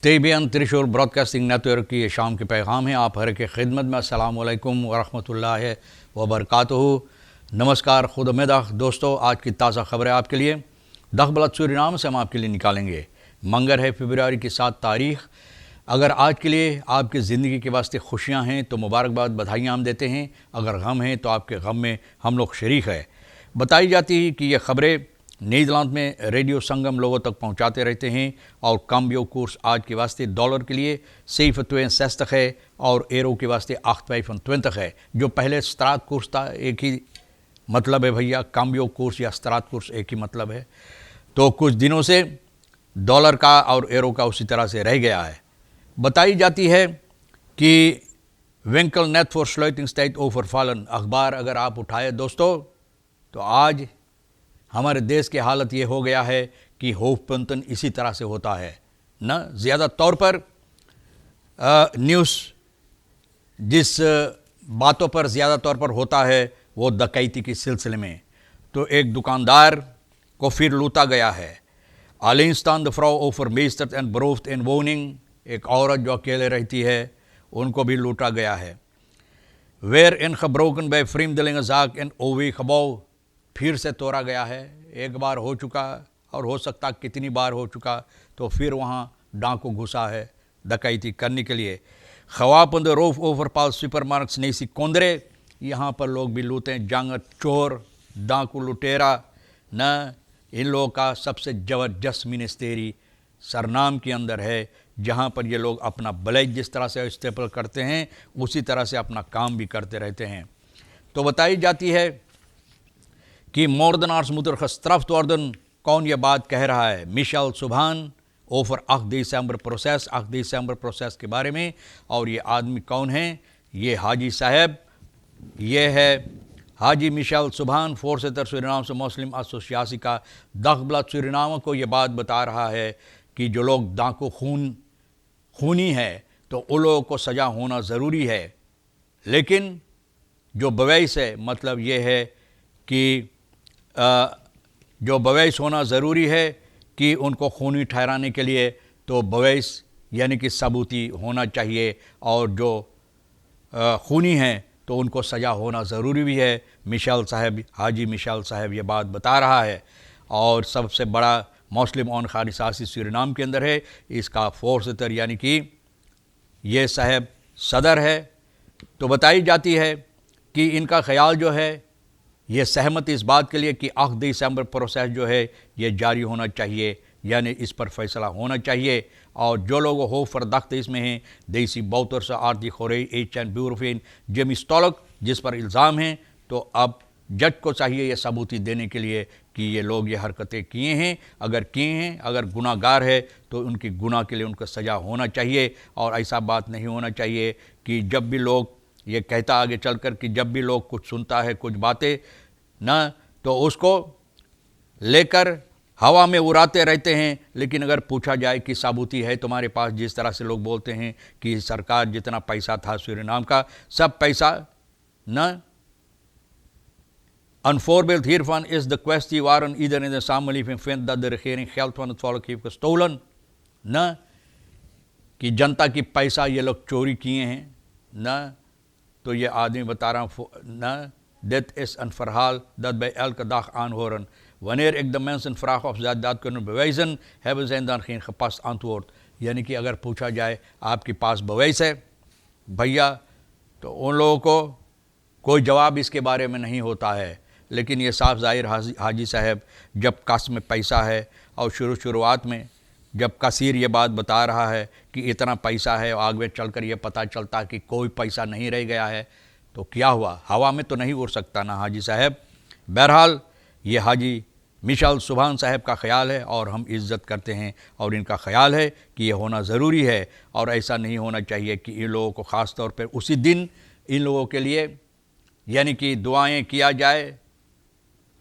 तेबियन त्रिशूल broadcasting network की ये शाम के पैगाम है आप हर के खिदमत में। अस्सलाम वालेकुम वरहमतुल्लाहि व बरकातुहू। नमस्कार, खुद उम्मीद दोस्तों, आज की ताज़ा खबरें आपके लिए दखबलत सूरीनाम से हम आपके लिए निकालेंगे। मंगर है फरवरी की 7 तारीख। अगर आज के लिए आपकी ज़िंदगी के वास्ते खुशियाँ हैं तो मुबारकबाद, बधाइयाँ हम देते हैं। अगर गम हैं तो आपके गम में हम लोग शरीक है। बताई जाती है कि ये खबरें नीदरलैंड में रेडियो संगम लोगों तक पहुंचाते रहते हैं और कम्बियो कोर्स आज के वास्ते डॉलर के लिए 7,62 है और एरो के वास्ते 8,25 है। जो पहले स्त्रात कोर्स था, एक ही मतलब है भैया, कम्बियो कोर्स या स्त्रात कोर्स एक ही मतलब है। तो कुछ दिनों से डॉलर का और एरो का उसी तरह से रह गया है। बताई जाती है कि विंकल नेट फॉर स्लोइटिंग स्टेट ओवर फॉलन अखबार अगर आप उठाए दोस्तों, तो आज हमारे देश की हालत ये हो गया है कि होफपंतन इसी तरह से होता है ना। ज़्यादा तौर पर न्यूज़ जिस बातों पर ज़्यादा तौर पर होता है वो डकैती के सिलसिले में। तो एक दुकानदार को फिर लूटा गया है। अलिंस्तान द फ्राउ ओफर मेस्टर एंड ब्रोफ्ट इन वोनिंग, एक औरत जो अकेले रहती है उनको भी लूटा गया है। वेयर इन खबरोकन बाय फ्रीम दिलिंग जाक इन ओवी खबाव, फिर से तोड़ा गया है। एक बार हो चुका और हो सकता कितनी बार हो चुका, तो फिर वहाँ डाकू घुसा है डकैती करने के लिए। खवापंद रोफ ओवर पाल सुपर मार्क्स नेसी कोंदरे, यहाँ पर लोग भी लूटे हैं। जंग चोर, डाकू, लुटेरा न, इन लोगों का सबसे ज़बरदस्त मिनिस्टेरी सरनाम के अंदर है, जहाँ पर ये लोग अपना ब्लेज जिस तरह से इस्तेमाल करते हैं उसी तरह से अपना काम भी करते रहते हैं। तो बताई जाती है कि मोर्दनार्स मुद्र स्त्रफ्त वर्दन, कौन ये बात कह रहा है? मिशेल सुभान ओफर 8 दिसंबर प्रोसेस के बारे में। और ये आदमी कौन है? ये हाजी साहब, ये है हाजी मिशेल सुभान, फोर्सेतर सूरीनाम से मुस्लिम एसोसिएशन का दखबलत सूरीनाम को ये बात बता रहा है कि जो लोग डाकू खूनी है तो उन लोगों को सज़ा होना ज़रूरी है, लेकिन जो बवैस है, मतलब ये है कि जो बवैस होना ज़रूरी है कि उनको खूनी ठहराने के लिए तो बवैस यानी कि सबूती होना चाहिए, और जो खूनी हैं तो उनको सज़ा होना ज़रूरी भी है। मिशेल साहब, हाजी मिशेल साहब ये बात बता रहा है। और सबसे बड़ा मुस्लिम ऑन खारिसासी सूरीनाम के अंदर है। इसका फोर्सतर यानी कि ये साहब सदर है। तो बताई जाती है कि इनका ख्याल जो है, ये सहमत इस बात के लिए कि 8 दिसंबर प्रोसेस जो है ये जारी होना चाहिए, यानी इस पर फैसला होना चाहिए। और जो लोग हो फरदख्त इसमें हैं, देसी बौतर से आर्थिक खोरे एच एंड ब्यूरोफिन जेमिस्टॉलक जिस पर इल्ज़ाम हैं, तो अब जज को चाहिए ये सबूती देने के लिए कि ये लोग ये हरकतें किए हैं। अगर किए हैं, अगर गुनाहगार है तो उनकी गुनाह के लिए उनको सज़ा होना चाहिए। और ऐसा बात नहीं होना चाहिए कि जब भी लोग, ये कहता आगे चलकर कि जब भी लोग कुछ सुनता है, कुछ बातें ना, तो उसको लेकर हवा में उड़ाते रहते हैं। लेकिन अगर पूछा जाए कि सबूती है तुम्हारे पास, जिस तरह से लोग बोलते हैं कि सरकार जितना पैसा था सूरीनाम का, सब पैसा न Een voorbeeld hiervan is de kwestie waarin iedereen in de samenleving vindt dat de regering geld van het volk heeft gestolen, न कि जनता की पैसा ये लोग चोरी किए हैं न। तो ये आदमी बता रहा हूँ न, dit is een verhaal dat bij elke dag aanhoren. Wanneer ik de mensen vraag of zij dat kunnen bewijzen, hebben zij dan geen gepast antwoord। यानी कि अगर पूछा जाए आपके पास बवैस है भैया, तो उन लोगों को कोई जवाब इसके बारे में नहीं होता है। लेकिन ये साफ ज़ाहिर हाजी साहब जब कास में पैसा है, और शुरुआत में जब कसीर ये बात बता रहा है कि इतना पैसा है, और आगे चलकर ये पता चलता कि कोई पैसा नहीं रह गया है, तो क्या हुआ? हवा में तो नहीं उड़ सकता ना हाजी साहब। बहरहाल ये हाजी मिशेल सुभान साहब का ख्याल है और हम इज़्ज़त करते हैं, और इनका ख्याल है कि ये होना ज़रूरी है। और ऐसा नहीं होना चाहिए कि इन लोगों को ख़ास तौर पर उसी दिन इन लोगों के लिए यानी कि दुआएं किया जाए।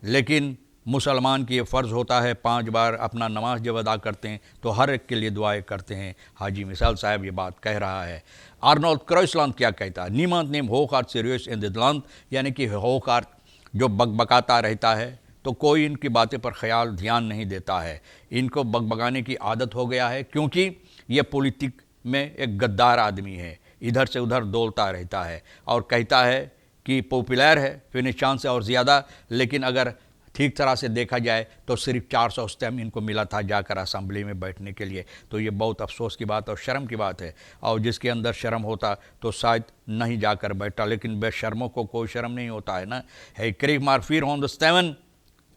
लेकिन मुसलमान की ये फ़र्ज़ होता है 5 बार अपना नमाज जब अदा करते हैं तो हर एक के लिए दुआएं करते हैं। हाजी मिशेल साहब ये बात कह रहा है। आर्नोल्ड क्राइसलैंड क्या कहता है? निemand neemt hoogaard serieus in dit land, यानी कि हoogaard जो बकबकाता रहता है तो कोई इनकी बातें पर ख्याल ध्यान नहीं देता है। इनको बकबकाने की आदत हो गया है, क्योंकि ये पॉलिटिक में एक गद्दार आदमी है, इधर से उधर दौड़ता रहता है और कहता है कि पॉपुलर है फिनिश चांस से और ज़्यादा, लेकिन अगर ठीक तरह से देखा जाए तो सिर्फ 400 स्टैम्प इनको मिला था जाकर असेंबली में बैठने के लिए। तो ये बहुत अफसोस की बात और शर्म की बात है, और जिसके अंदर शर्म होता तो शायद नहीं जाकर बैठा, लेकिन बेशर्मों को कोई शर्म नहीं होता है ना। है क्रिक मार्फिर ऑन द स्टेवन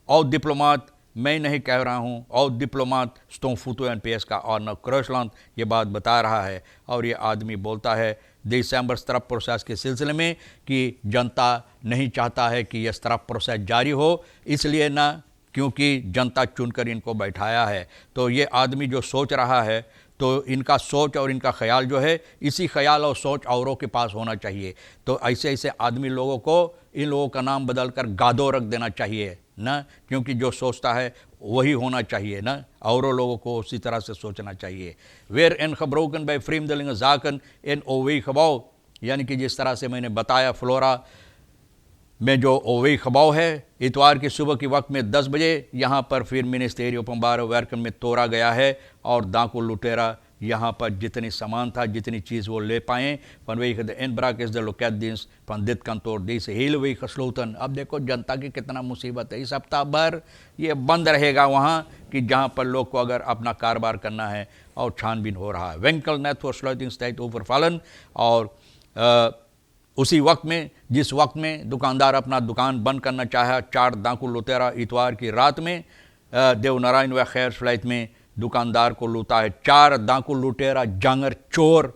और डिप्लोमाट, मैं नहीं कह रहा हूँ, और डिप्लोमाट स्टोफूतो NPS का ऑर्नर क्रोशलैंड ये बात बता रहा है। और ये आदमी बोलता है दिसंबर स्त्रप प्रोसेस के सिलसिले में कि जनता नहीं चाहता है कि यह स्त्रप प्रोसेस जारी हो, इसलिए ना, क्योंकि जनता चुनकर इनको बैठाया है। तो ये आदमी जो सोच रहा है, तो इनका सोच और इनका ख्याल जो है, इसी ख्याल और सोच औरों के पास होना चाहिए। तो ऐसे ऐसे आदमी लोगों को, इन लोगों का नाम बदल कर गादो रख देना चाहिए ना, क्योंकि जो सोचता है वही होना चाहिए ना, औरों लोगों को उसी तरह से सोचना चाहिए। वेर एन खबरोकन बाई फ्रीम दलिंग जाकन एन ओवी खबाव, यानी कि जिस तरह से मैंने बताया फ्लोरा में जो ओवी खबाव है, इतवार की सुबह के वक्त में 10 बजे यहाँ पर फिर मिनिस्टेरियो पंबार वर्कन में तोड़ा गया है, और डाकू लुटेरा यहाँ पर जितनी सामान था, जितनी चीज़ वो ले पाएँ, पनवेई इन ब्राक इस द लोकेदिस पंडित कंतोर दी से हिल वही खसलूतन। अब देखो जनता की कितना मुसीबत है, इस हफ्ता भर ये बंद रहेगा वहाँ कि जहाँ पर लोग को अगर अपना कारोबार करना है, और छानबीन हो रहा है। वेंकल नेट फॉर स्लॉटिंग स्टाइट ओवर फॉलन, और उसी वक्त में जिस वक्त में दुकानदार अपना दुकान बंद करना चाहा, 4 डाकू लुटेरा इतवार की रात में देवनारायण व खैर फ्लाइट में दुकानदार को लूटा है। 4 डाकू लुटेरा जांगर चोर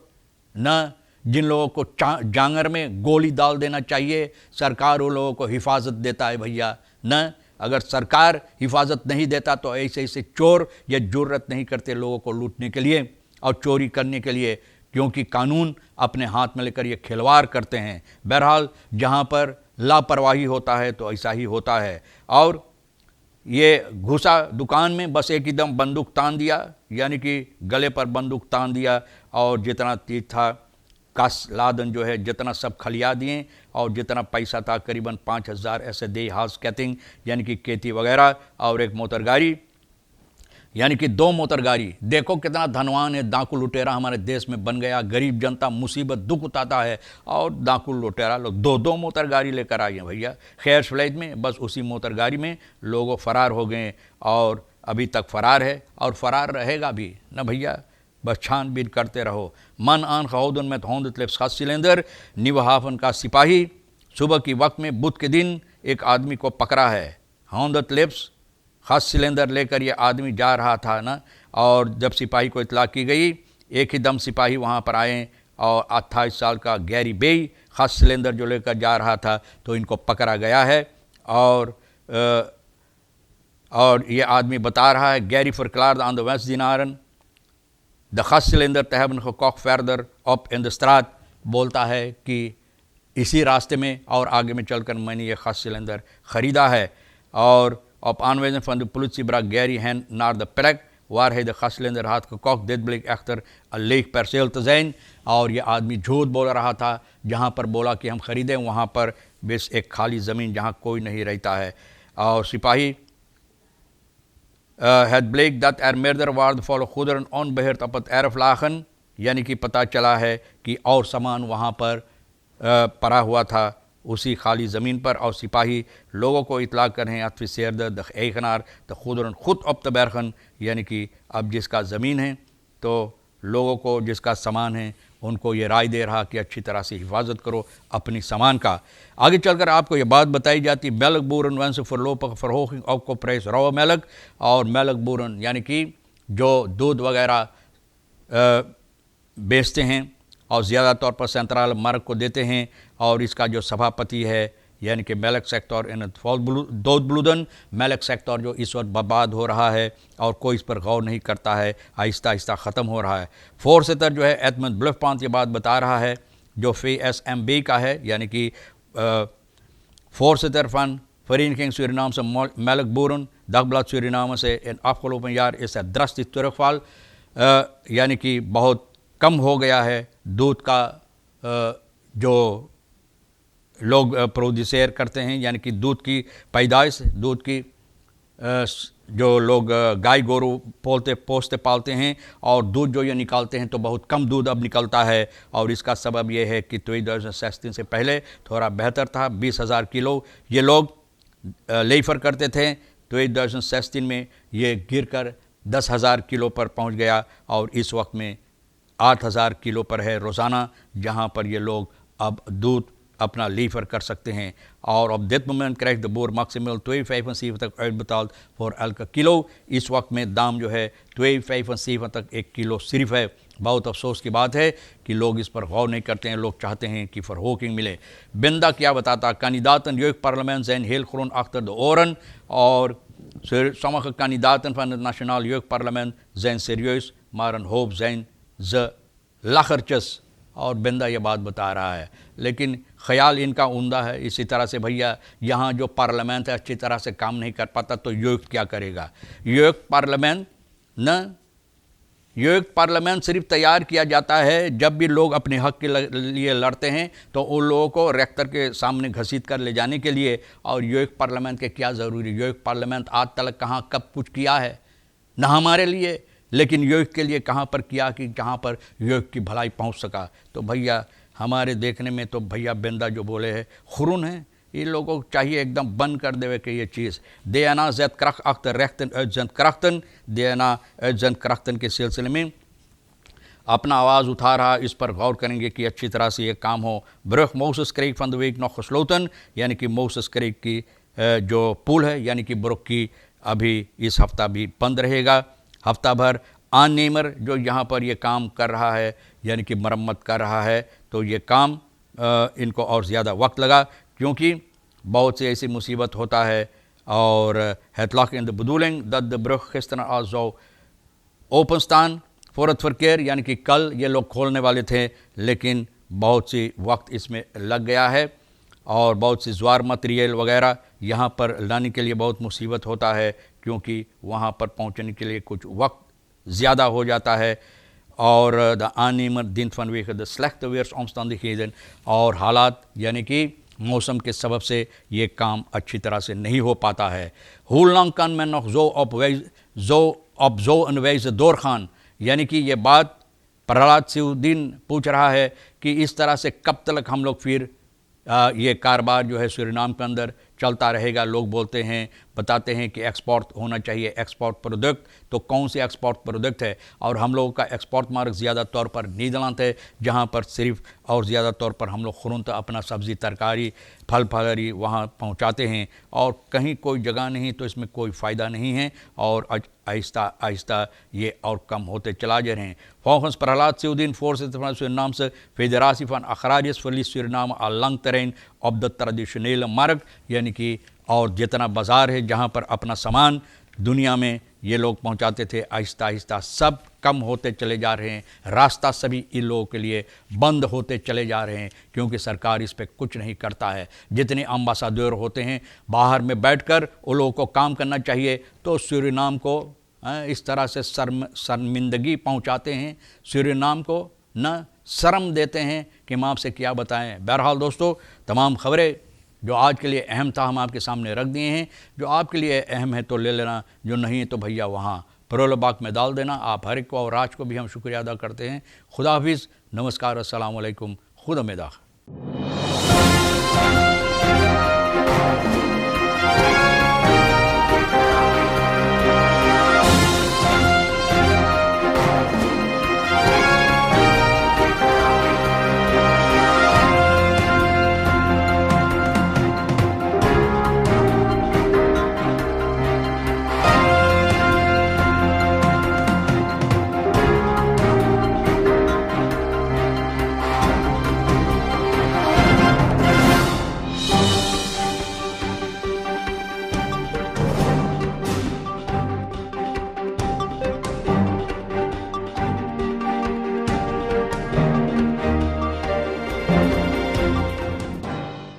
न, जिन लोगों को जांगर में गोली डाल देना चाहिए, सरकार उन लोगों को हिफाजत देता है भैया न। अगर सरकार हिफाजत नहीं देता तो ऐसे ऐसे चोर ये जुर्रत नहीं करते लोगों को लूटने के लिए और चोरी करने के लिए, क्योंकि कानून अपने हाथ में लेकर ये खिलवाड़ करते हैं। बहरहाल जहाँ पर लापरवाही होता है तो ऐसा ही होता है। और ये घुसा दुकान में, बस एक एकदम बंदूक तान दिया, यानी कि गले पर बंदूक तान दिया, और जितना चीज था कास लादन जो है जितना सब खलिया दिए, और जितना पैसा था करीबन 5000 ऐसे दे हाउस कैथिंग, यानी कि खेती वगैरह, और एक मोटर गाड़ी, यानी कि 2 मोटर गाड़ी। देखो कितना धनवान है डाकू लुटेरा हमारे देश में बन गया। गरीब जनता मुसीबत दुख उठाता है, और डाकू लुटेरा लोग 2-2 मोटर गाड़ी लेकर आए हैं भैया। खैर फ्लाइट में बस उसी मोटर गाड़ी में लोगों फरार हो गए, और अभी तक फरार है और फरार रहेगा भी ना भैया। बस छानबीन करते रहो। मन आन खौदन में होंद तलेफ्स खास सिलेंडर निवहाफन का सिपाही सुबह की वक्त में बुध के दिन एक आदमी को पकड़ा है। होंद तलेफ्स खास सिलेंडर लेकर ये आदमी जा रहा था ना, और जब सिपाही को इतला की गई, एक ही दम सिपाही वहाँ पर आए, और 28 साल का गैरी बेई खास सिलेंडर जो लेकर जा रहा था, तो इनको पकड़ा गया है। और ये आदमी बता रहा है गैरी फॉरक्लार्ड ऑन द वेस्ट दिनारन द खास सिलेंडर तहबन कॉक further up in the street, बोलता है कि इसी रास्ते में और आगे में चलकर मैंने ये खास सिलेंडर ख़रीदा है। और op aanwijzing van de politie bracht Gary hen naar de plek waar hij de gascilinder had gekocht. Dit bleek echter een leeg perceel te zijn, और ये आदमी झूठ बोल रहा था। जहाँ पर बोला कि हम ख़रीदें वहाँ पर बस एक खाली ज़मीन जहाँ कोई नहीं रहता है। और सिपाही het bleek dat meerdere waardevolle goederen onbeheerd op het erf lagen, यानी कि पता चला है कि और सामान वहाँ पर पड़ा हुआ था उसी खाली ज़मीन पर। और सिपाही लोगों को इतला करें अतफिसरद द एखनार द खुदरन खुद अब तबरखन, यानी कि अब जिसका ज़मीन है तो लोगों को जिसका सामान है उनको ये राय दे रहा कि अच्छी तरह से हिफाजत करो अपनी सामान का। आगे चलकर आपको ये बात बताई जाती मेलक बूरन वन से फरलोप फरहोकिंग आपको प्रेस रो मेलक, और मेलक बूरन यानी कि जो दूध वगैरह बेचते हैं और ज़्यादा तौर पर सेंट्रल मार्ग को देते हैं, और इसका जो सभापति है यानी कि मेलक सेक्टर इन दोद ब्लूदन, मेलक सेक्टर जो इस वक्त बर्बाद हो रहा है और कोई इस पर गौर नहीं करता है, आहिस्ता आहिस्ता ख़त्म हो रहा है। फोर्सेटर जो है एतमद ब्लफपांत ये बात बता रहा है जो FSMB का है, यानी कि फोर्सेटर fun Vereniging Surinaamse Melkboeren, Dagblad Suriname in afgelopen jaar is er drastisch terugval, यानी कि बहुत कम हो गया है दूध का जो लोग प्रोड्यूसर करते हैं, यानी कि दूध की पैदाइश, दूध की जो लोग गाय गोरू पोसते पालते हैं और दूध जो ये निकालते हैं तो बहुत कम दूध अब निकलता है। और इसका सबब ये है कि 2016 से पहले थोड़ा बेहतर था, 20,000 किलो ये लोग लेफर करते थे। 2016 में ये गिरकर 10,000 किलो पर पहुंच गया और इस वक्त में 8,000 किलो पर है रोज़ाना, जहां पर ये लोग अब दूध अपना लीवर कर सकते हैं। और अब dit moment krijgt de boer maximaal 2,75 uitbetaald voor elke kilo. इस वक्त में दाम जो है 2,75 एक किलो सिर्फ है। बहुत अफसोस की बात है कि लोग इस पर गौर नहीं करते हैं, लोग चाहते हैं कि verhoging मिले। बिंदा क्या बताता, kandidaten jeugdparlement zijn heel groen achter de oren और sommige kandidaten van het Nationaal Jeugdparlement zijn serieus, maar een hoop zijn ze lachertjes। और बिंदा ये बात बता रहा है, लेकिन ख्याल इनका उम्दा है। इसी तरह से भैया यहाँ जो पार्लियामेंट है अच्छी तरह से काम नहीं कर पाता तो योग क्या करेगा। योग पार्लियामेंट सिर्फ तैयार किया जाता है जब भी लोग अपने हक के लिए लड़ते हैं तो उन लोगों को रेक्टर के सामने घसीट कर ले जाने के लिए। और योग पार्लियामेंट के क्या ज़रूरी, योग पार्लियामेंट आज तक कहाँ कब कुछ किया है, ना हमारे लिए, लेकिन योग के लिए कहाँ पर किया कि जहाँ पर योग की भलाई पहुँच सका। तो भैया हमारे देखने में तो भैया बिंदा जो बोले हैं खुरून है, इन लोगों को चाहिए एकदम बंद कर देवे कि ये चीज़ DNA zet kracht achter rechten uitzendkrachten, DNA uitzendkrachten के सिलसिले में अपना आवाज़ उठा रहा। इस पर गौर करेंगे कि अच्छी तरह से ये काम हो। Brugge Moses Creek van de week nog gesloten, यानी कि Moses Creek की जो पुल है यानी कि ब्रुग की अभी इस हफ्ता भी बंद रहेगा हफ्ता भर। आननेमर जो यहाँ पर ये काम कर रहा है यानी कि मरम्मत कर रहा है, तो ये काम इनको और ज़्यादा वक्त लगा क्योंकि बहुत से ऐसी मुसीबत होता है। और het lag in de bedoeling dat de brug gisteren al zou openstaan voor het verkeer, यानी कि कल ये लोग खोलने वाले थे, लेकिन बहुत सी वक्त इसमें लग गया है और बहुत सी ज्वार मटेरियल वगैरह यहाँ पर लाने के लिए बहुत मुसीबत होता है क्योंकि वहाँ पर पहुँचने के लिए कुछ वक्त ज़्यादा हो जाता है। और the aannemer dient vanwege de slechte weersomstandigheden, और हालात यानी कि मौसम के सबब से ये काम अच्छी तरह से नहीं हो पाता है। Hoe lang kan men nog op zo'n wijze doorgaan, यानी कि ये बात प्रहलाद सिउद्दीन पूछ रहा है कि इस तरह से कब तक हम लोग फिर ये कारोबार जो है सूरीनाम के अंदर चलता रहेगा। लोग बोलते हैं, बताते हैं कि एक्सपोर्ट होना चाहिए, एक्सपोर्ट प्रोडक्ट, तो कौन से एक्सपोर्ट प्रोडक्ट है। और हम लोगों का एक्सपोर्ट मार्क ज़्यादा तौर पर नीदरलैंड है, जहाँ पर सिर्फ और ज़्यादा तौर पर हम लोग खुरुंत अपना सब्ज़ी तरकारी फल फलहरी वहाँ पहुँचाते हैं और कहीं कोई जगह नहीं, तो इसमें कोई फ़ायदा नहीं है और आहिस्ता आहिस्ता ये और कम होते चला जा रहे हैं। Volgens Prahlad Siuddin, voorzitter van de Surinaamse Federatie van Agrariërs, verliest Suriname al lang terrein op de traditionele markt, यानी कि और जितना बाज़ार है जहाँ पर अपना सामान दुनिया में ये लोग पहुँचाते थे, आहिस्ता आहिस्ता सब कम होते चले जा रहे हैं। रास्ता सभी इन लोगों के लिए बंद होते चले जा रहे हैं क्योंकि सरकार इस पर कुछ नहीं करता है। जितने अम्बासाडर होते हैं बाहर में बैठकर उन लोगों को काम करना चाहिए, तो सूरीनाम को इस तरह से शर्मिंदगी पहुंचाते हैं, सूरीनाम को न शर्म देते हैं कि हम आपसे क्या बताएं। बहरहाल दोस्तों, तमाम खबरें जो आज के लिए अहम था हम आपके सामने रख दिए हैं। जो आपके लिए अहम है तो ले लेना, जो नहीं है तो भैया वहाँ प्रोलोबाग में डाल देना। आप हर एक को और राज को भी हम शुक्रिया अदा करते हैं। खुदा हाफिज़, नमस्कार, अस्सलाम वालेकुम, खुदा मेदाख।